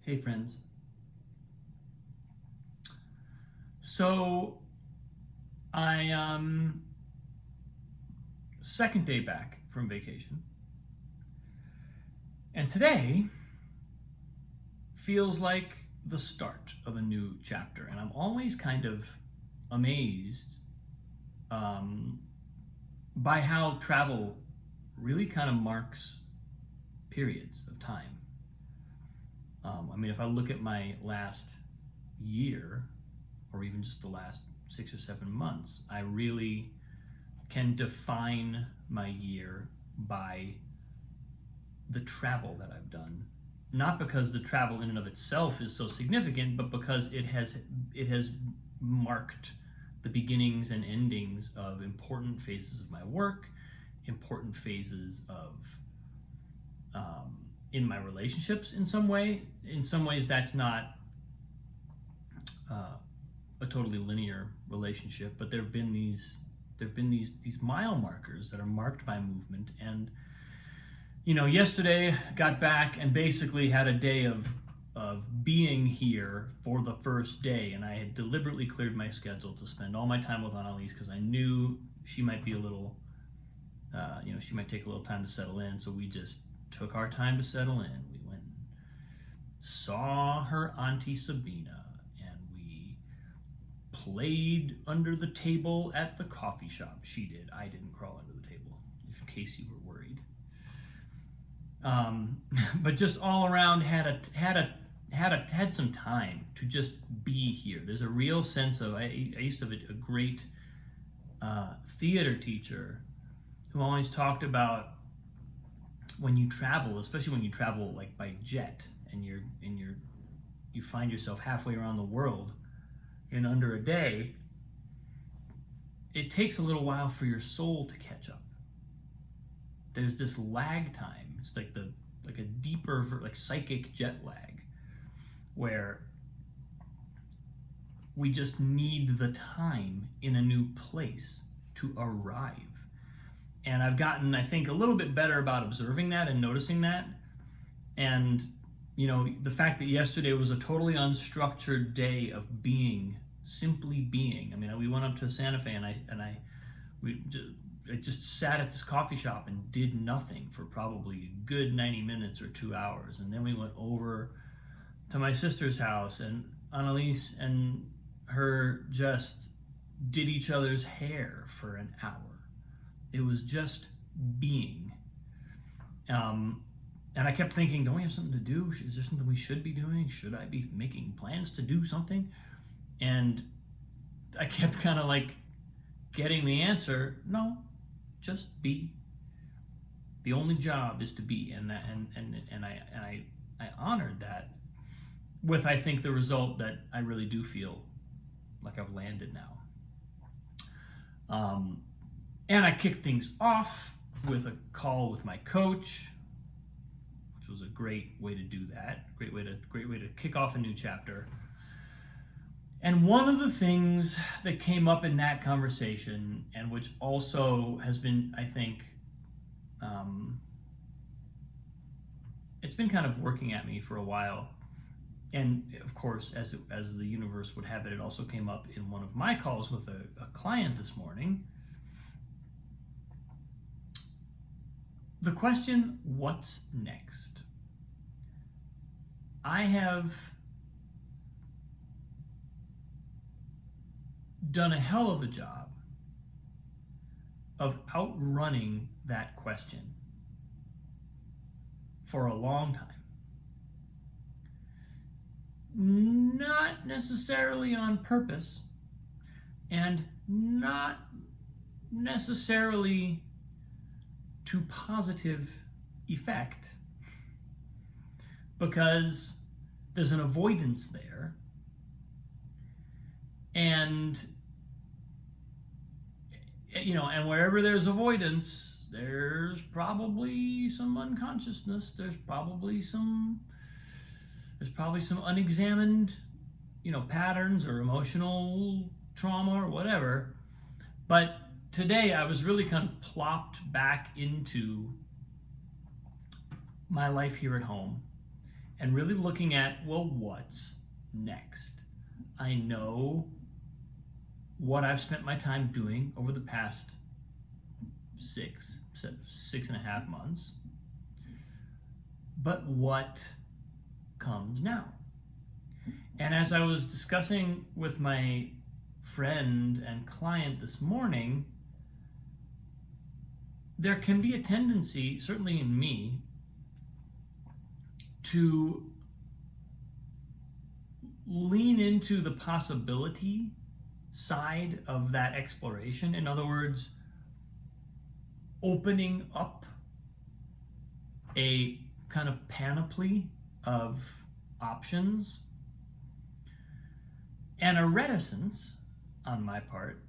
Hey friends. So I second day back from vacation. And today feels like the start of a new chapter. And I'm always kind of amazed by how travel really kind of marks periods of time. If I look at my last year, or even just the last 6 or 7 months, I really can define my year by the travel that I've done. Not because the travel in and of itself is so significant, but because it has marked the beginnings and endings of important phases of my work, important phases of in my relationships. In some ways that's not a totally linear relationship, but there've been these mile markers that are marked by movement. And yesterday got back and basically had a day of being here for the first day, and I had deliberately cleared my schedule to spend all my time with Annalise because I knew she might be a little she might take a little time to settle in. So we just took our time to settle in. We went and saw her auntie Sabina, and we played under the table at the coffee shop. She did. I didn't crawl under the table, in case you were worried. But just all around had some time to just be here. There's a real sense of I used to have a great theater teacher who always talked about when you travel, especially when you travel like by jet, and you find yourself halfway around the world in under a day, it takes a little while for your soul to catch up. There's this lag time. It's like a deeper, like psychic jet lag, where we just need the time in a new place to arrive. And I've gotten, I think, a little bit better about observing that and noticing that. And the fact that yesterday was a totally unstructured day of being, simply being. We went up to Santa Fe, and I just sat at this coffee shop and did nothing for probably a good 90 minutes or 2 hours. And then we went over to my sister's house, and Annalise and her just did each other's hair for an hour. It was just being. And I kept thinking, don't we have something to do? Is there something we should be doing? Should I be making plans to do something? And I kept kind of like getting the answer, no, just be. The only job is to be. And I honored that with, I think, the result that I really do feel like I've landed now. And I kicked things off with a call with my coach, which was a great way to do that. Great way to kick off a new chapter. And one of the things that came up in that conversation, and which also has been, I think, it's been kind of working at me for a while. And of course, as the universe would have it, it also came up in one of my calls with a client this morning. The question, what's next? I have done a hell of a job of outrunning that question for a long time. Not necessarily on purpose, and not necessarily to positive effect, because there's an avoidance there, and and wherever there's avoidance, there's probably some unconsciousness, there's probably some unexamined patterns or emotional trauma or whatever. But today I was really kind of plopped back into my life here at home and really looking at, well, what's next? I know what I've spent my time doing over the past 6.5 months, but what comes now? And as I was discussing with my friend and client this morning, there can be a tendency, certainly in me, to lean into the possibility side of that exploration. In other words, opening up a kind of panoply of options, and a reticence on my part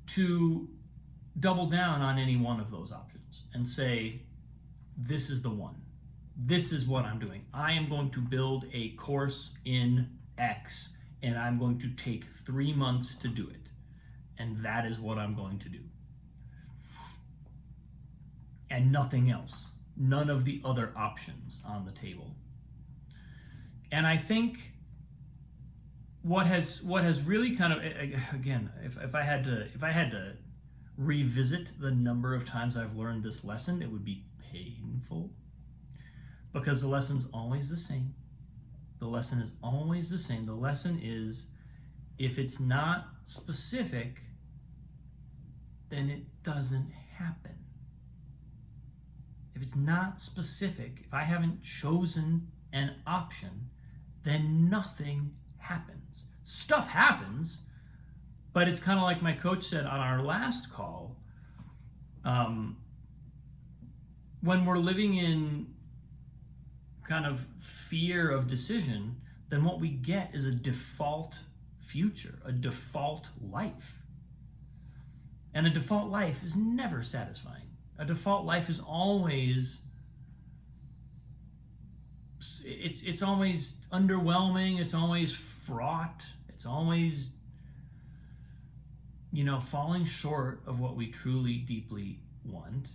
to double down on any one of those options and say, this is the one. This is what I'm doing. I am going to build a course in X, and I'm going to take 3 months to do it. And that is what I'm going to do. And nothing else. None of the other options on the table. And I think what has really kind of, again, if I had to revisit the number of times I've learned this lesson, it would be painful, because the lesson's always the same. The lesson is always the same. The lesson is, if it's not specific, then it doesn't happen. If it's not specific, if I haven't chosen an option, then nothing happens. Stuff happens, but it's kind of like my coach said on our last call. When we're living in kind of fear of decision, then what we get is a default future, a default life. And a default life is never satisfying. A default life is always, it's always underwhelming, it's always fraught, it's always, falling short of what we truly, deeply want.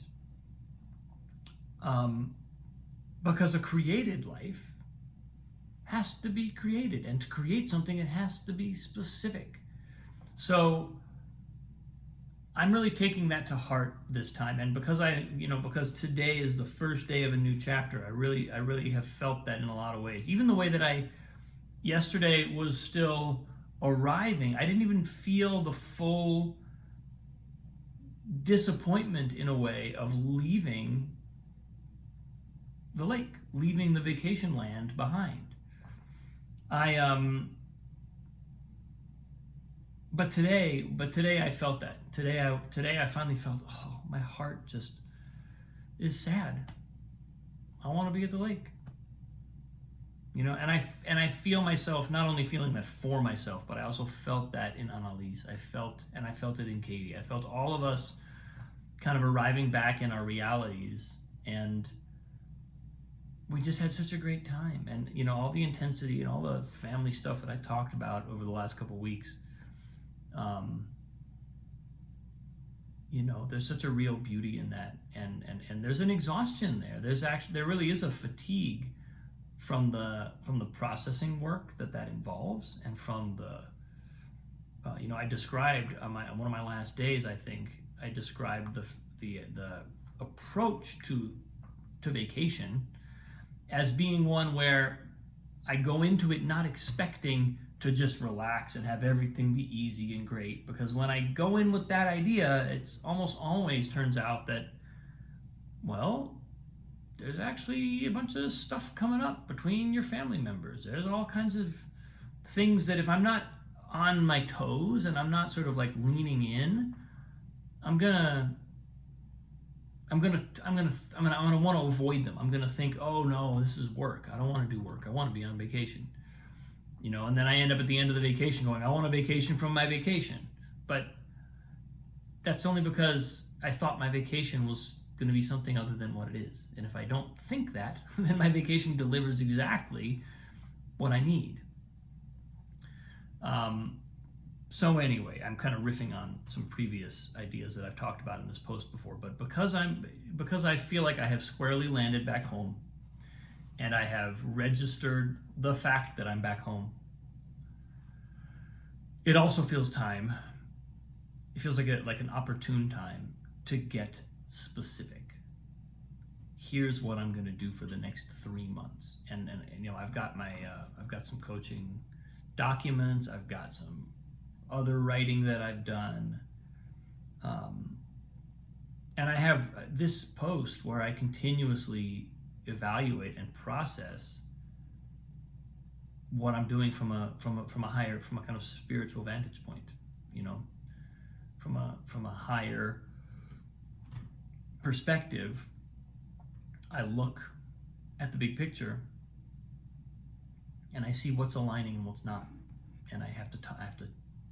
Because a created life has to be created, and to create something, it has to be specific. So I'm really taking that to heart this time, and because because today is the first day of a new chapter, I really have felt that in a lot of ways. Even the way that I yesterday was still arriving, I didn't even feel the full disappointment, in a way, of leaving the lake, leaving the vacation land behind. But today I felt that. Today I finally felt, oh, my heart just is sad. I want to be at the lake. And I feel myself not only feeling that for myself, but I also felt that in Annalise. I felt it in Katie. I felt all of us kind of arriving back in our realities, and we just had such a great time. And all the intensity and all the family stuff that I talked about over the last couple of weeks, there's such a real beauty in that, and there's an exhaustion there. There really is a fatigue from the processing work that involves, and from the I described on one of my last days, I think I described the approach to vacation as being one where I go into it not expecting to just relax and have everything be easy and great, because when I go in with that idea, it's almost always turns out that, well, there's actually a bunch of stuff coming up between your family members. There's all kinds of things that if I'm not on my toes and I'm not sort of like leaning in, I'm gonna want to avoid them. I'm gonna think, oh no, this is work. I don't want to do work. I want to be on vacation. And then I end up at the end of the vacation going, I want a vacation from my vacation. But that's only because I thought my vacation was going to be something other than what it is. And if I don't think that, then my vacation delivers exactly what I need. So anyway, I'm kind of riffing on some previous ideas that I've talked about in this post before, but because I feel like I have squarely landed back home, and I have registered the fact that I'm back home. It also feels time. It feels like an opportune time to get specific. Here's what I'm going to do for the next 3 months, and I've got some coaching documents. I've got some other writing that I've done, and I have this post where I continuously evaluate and process what I'm doing from a kind of spiritual vantage point, from a higher perspective. I look at the big picture and I see what's aligning and what's not, and I have to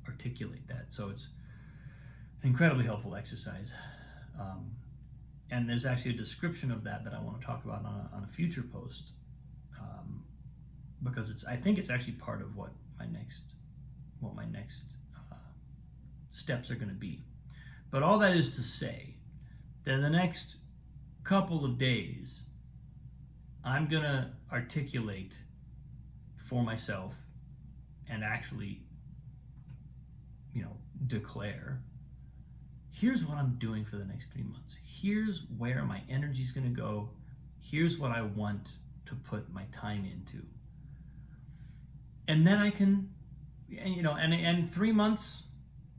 articulate that. So it's an incredibly helpful exercise, and there's actually a description of that I want to talk about on a future post, because I think it's actually part of what my next steps are going to be. But all that is to say that in the next couple of days, I'm going to articulate for myself and actually, declare, here's what I'm doing for the next 3 months. Here's where my energy is going to go. Here's what I want to put my time into. And then I can, and 3 months,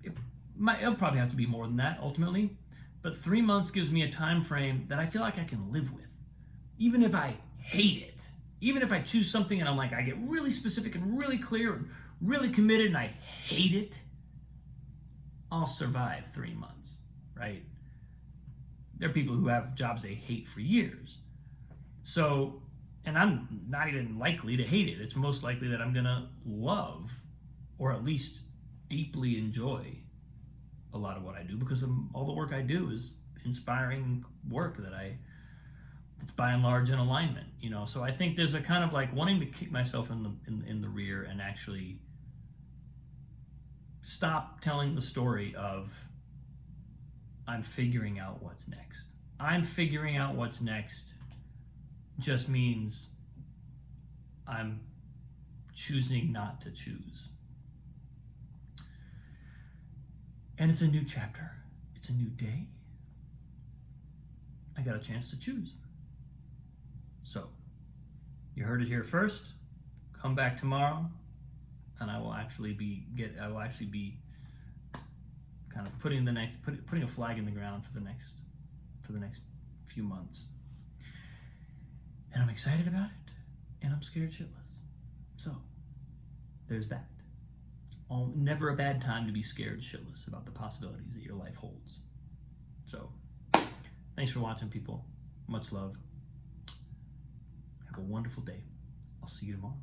it'll probably have to be more than that ultimately, but 3 months gives me a time frame that I feel like I can live with. Even if I hate it, even if I choose something and I get really specific and really clear and really committed and I hate it, I'll survive 3 months, right? There are people who have jobs they hate for years. So, and I'm not even likely to hate it. It's most likely that I'm gonna love, or at least deeply enjoy, a lot of what I do, because all the work I do is inspiring work that's by and large in alignment, So I think there's a kind of wanting to kick myself in the rear and actually stop telling the story of I'm figuring out what's next. I'm figuring out what's next just means I'm choosing not to choose. And it's a new chapter. It's a new day. I got a chance to choose. So, you heard it here first. Come back tomorrow, and I will actually be kind of putting a flag in the ground for the next few months. And I'm excited about it, and I'm scared shitless. So, there's that. Never a bad time to be scared shitless about the possibilities that your life holds. So, thanks for watching, people. Much love. Have a wonderful day. I'll see you tomorrow.